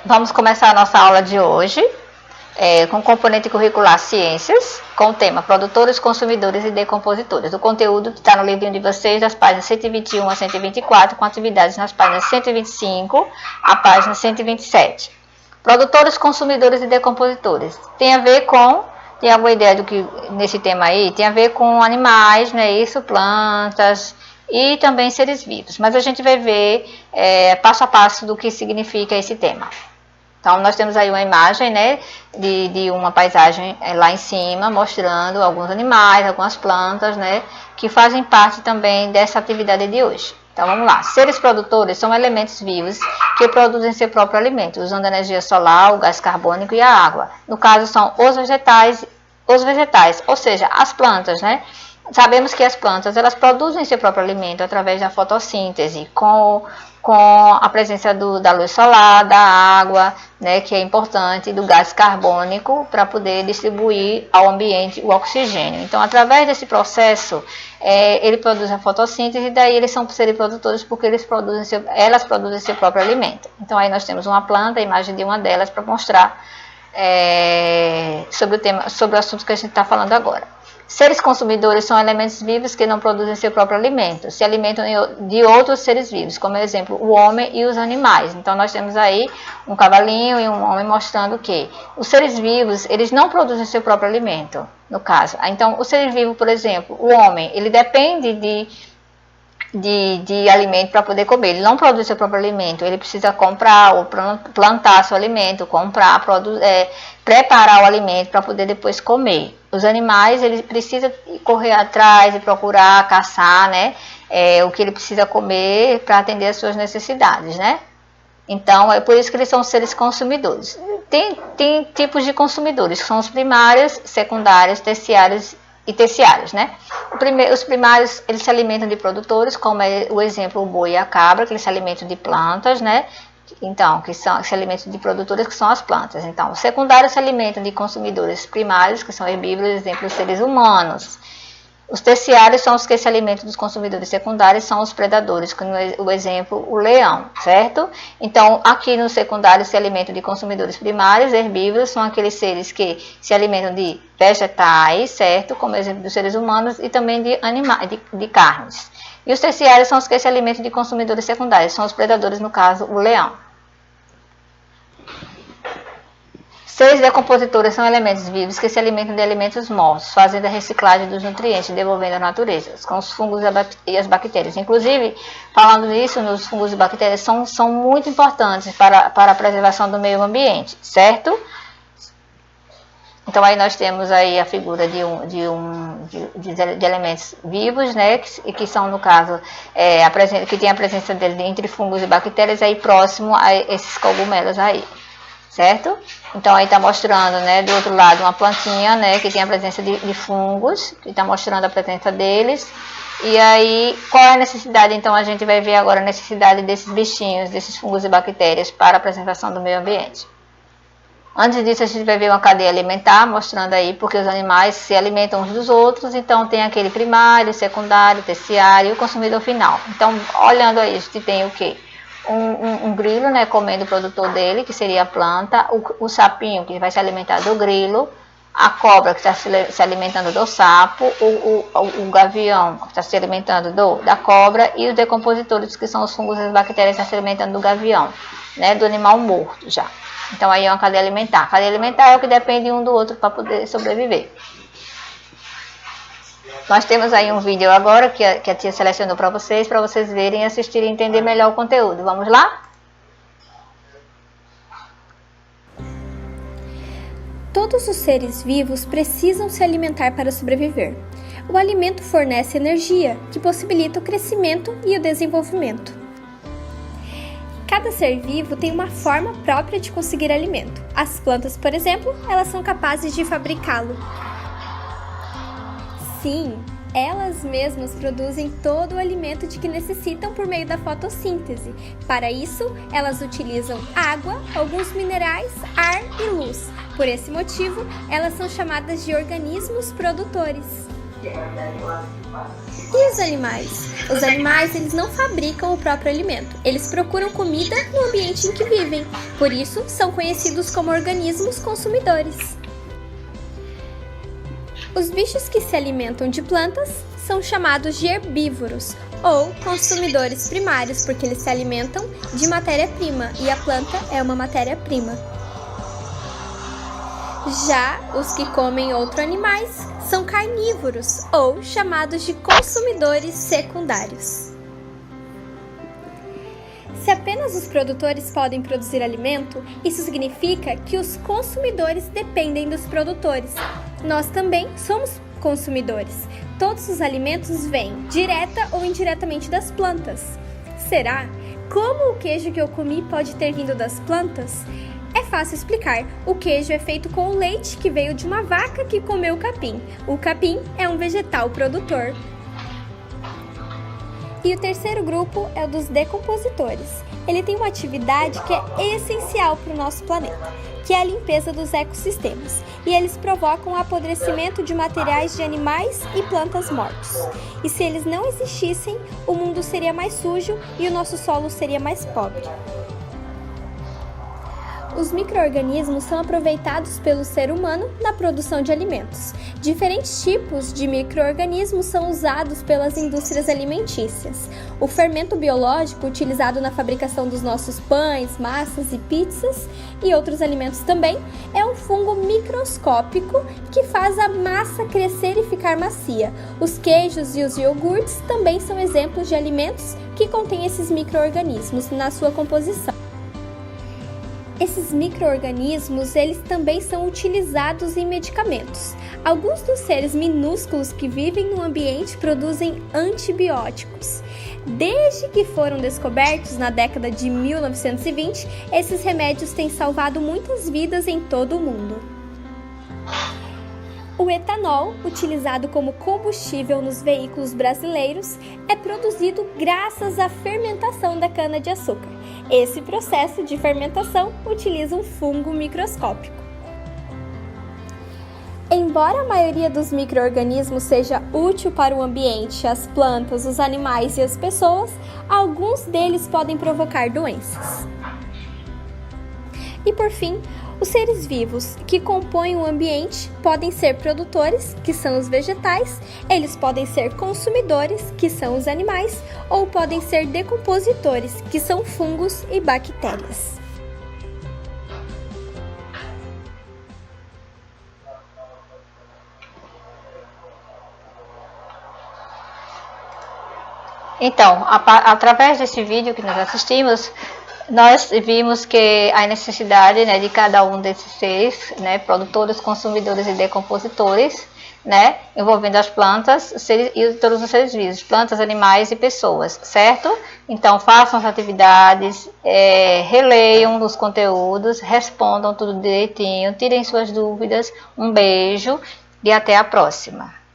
Vamos começar a nossa aula de hoje com o componente curricular Ciências, com o tema Produtores, Consumidores e Decompositores. O conteúdo está no livrinho de vocês, das páginas 121 a 124, com atividades nas páginas 125 a página 127. Produtores, Consumidores e Decompositores. Tem a ver com, tem alguma ideia do que nesse tema aí? Tem a ver com animais, né? Isso, plantas e também seres vivos. Mas a gente vai ver passo a passo do que significa esse tema. Então, nós temos aí uma imagem, né, de uma paisagem lá em cima, mostrando alguns animais, algumas plantas, né, que fazem parte também dessa atividade de hoje. Então, vamos lá. Seres produtores são elementos vivos que produzem seu próprio alimento, usando a energia solar, o gás carbônico e a água. No caso, são os vegetais, ou seja, as plantas, né? Sabemos que as plantas, elas produzem seu próprio alimento através da fotossíntese, com a presença da luz solar, da água, né, que é importante, do gás carbônico, para poder distribuir ao ambiente o oxigênio. Então, através desse processo, ele produz a fotossíntese, e daí eles são seres produtores porque elas produzem seu próprio alimento. Então, aí nós temos uma planta, a imagem de uma delas, para mostrar sobre o assunto que a gente está falando agora. Seres consumidores são elementos vivos que não produzem seu próprio alimento, se alimentam de outros seres vivos, como exemplo, o homem e os animais. Então, nós temos aí um cavalinho e um homem mostrando que os seres vivos, eles não produzem seu próprio alimento, no caso. Então, o ser vivo, por exemplo, o homem, ele depende de alimento para poder comer. Ele não produz seu próprio alimento, ele precisa comprar ou plantar seu alimento, preparar o alimento para poder depois comer. Os animais, ele precisa correr atrás e procurar, caçar, né, o que ele precisa comer para atender às suas necessidades, né? Então, é por isso que eles são seres consumidores. Tem tipos de consumidores, que são os primários, secundários, terciários e terciários, né? Os primários, eles se alimentam de produtores, como é o exemplo o boi e a cabra, que eles se alimentam de plantas, né? Então, que se alimentam de produtores, que são as plantas. Então, os secundários se alimentam de consumidores primários, que são herbívoros, exemplo, os seres humanos. Os terciários são os que se alimentam dos consumidores secundários, são os predadores, como o exemplo, o leão, certo? Então, aqui no secundário se alimentam de consumidores primários, herbívoros, são aqueles seres que se alimentam de vegetais, certo? Como exemplo dos seres humanos e também de animais, de carnes. E os terciários são os que se alimentam de consumidores secundários, são os predadores, no caso, o leão. Seres decompositores são elementos vivos que se alimentam de alimentos mortos, fazendo a reciclagem dos nutrientes, devolvendo à natureza, com os fungos e as bactérias. Inclusive, falando nisso, os fungos e bactérias são muito importantes para a preservação do meio ambiente, certo? Então, aí nós temos aí a figura de elementos vivos, né, que são, no caso, que tem a presença dele entre fungos e bactérias aí próximo a esses cogumelos aí. Certo? Então, aí está mostrando, né, do outro lado uma plantinha, né, que tem a presença de fungos, que está mostrando a presença deles. E aí, qual é a necessidade? Então, a gente vai ver agora a necessidade desses bichinhos, desses fungos e bactérias para a preservação do meio ambiente. Antes disso, a gente vai ver uma cadeia alimentar, mostrando aí, porque os animais se alimentam uns dos outros, então tem aquele primário, secundário, terciário e o consumidor final. Então, olhando aí, a gente tem o quê? Um grilo, né, comendo o produtor dele, que seria a planta, o sapinho, que vai se alimentar do grilo, a cobra, que está se alimentando do sapo, o gavião, que está se alimentando da cobra, e os decompositores, que são os fungos e as bactérias, que estão se alimentando do gavião, né, do animal morto já. Então, aí é uma cadeia alimentar. A cadeia alimentar é o que depende um do outro para poder sobreviver. Nós temos aí um vídeo agora que a tia selecionou para vocês verem, assistirem e entender melhor o conteúdo. Vamos lá? Todos os seres vivos precisam se alimentar para sobreviver. O alimento fornece energia, que possibilita o crescimento e o desenvolvimento. Cada ser vivo tem uma forma própria de conseguir alimento. As plantas, por exemplo, elas são capazes de fabricá-lo. Sim, elas mesmas produzem todo o alimento de que necessitam por meio da fotossíntese. Para isso, elas utilizam água, alguns minerais, ar e luz. Por esse motivo, elas são chamadas de organismos produtores. E os animais? Os animais, eles não fabricam o próprio alimento. Eles procuram comida no ambiente em que vivem. Por isso, são conhecidos como organismos consumidores. Os bichos que se alimentam de plantas são chamados de herbívoros ou consumidores primários, porque eles se alimentam de matéria-prima e a planta é uma matéria-prima. Já os que comem outros animais são carnívoros ou chamados de consumidores secundários. Se apenas os produtores podem produzir alimento, isso significa que os consumidores dependem dos produtores. Nós também somos consumidores. Todos os alimentos vêm direta ou indiretamente das plantas. Será? Como o queijo que eu comi pode ter vindo das plantas? É fácil explicar. O queijo é feito com o leite que veio de uma vaca que comeu capim. O capim é um vegetal produtor. E o terceiro grupo é o dos decompositores. Ele tem uma atividade que é essencial para o nosso planeta, que é a limpeza dos ecossistemas. E eles provocam o apodrecimento de materiais de animais e plantas mortos. E se eles não existissem, o mundo seria mais sujo e o nosso solo seria mais pobre. Os micro-organismos são aproveitados pelo ser humano na produção de alimentos. Diferentes tipos de micro-organismos são usados pelas indústrias alimentícias. O fermento biológico, utilizado na fabricação dos nossos pães, massas e pizzas e outros alimentos também, é um fungo microscópico que faz a massa crescer e ficar macia. Os queijos e os iogurtes também são exemplos de alimentos que contêm esses micro-organismos na sua composição. Esses micro-organismos, eles também são utilizados em medicamentos. Alguns dos seres minúsculos que vivem no ambiente produzem antibióticos. Desde que foram descobertos na década de 1920, esses remédios têm salvado muitas vidas em todo o mundo. O etanol, utilizado como combustível nos veículos brasileiros, é produzido graças à fermentação da cana-de-açúcar. Esse processo de fermentação utiliza um fungo microscópico. Embora a maioria dos micro-organismos seja útil para o ambiente, as plantas, os animais e as pessoas, alguns deles podem provocar doenças. E por fim, os seres vivos que compõem o ambiente podem ser produtores, que são os vegetais, eles podem ser consumidores, que são os animais, ou podem ser decompositores, que são fungos e bactérias. Então, através desse vídeo que nós assistimos, nós vimos que a necessidade, né, de cada um desses seres, né, produtores, consumidores e decompositores, né, envolvendo as plantas e todos os seres vivos, plantas, animais e pessoas, certo? Então, façam as atividades, releiam os conteúdos, respondam tudo direitinho, tirem suas dúvidas. Um beijo e até a próxima.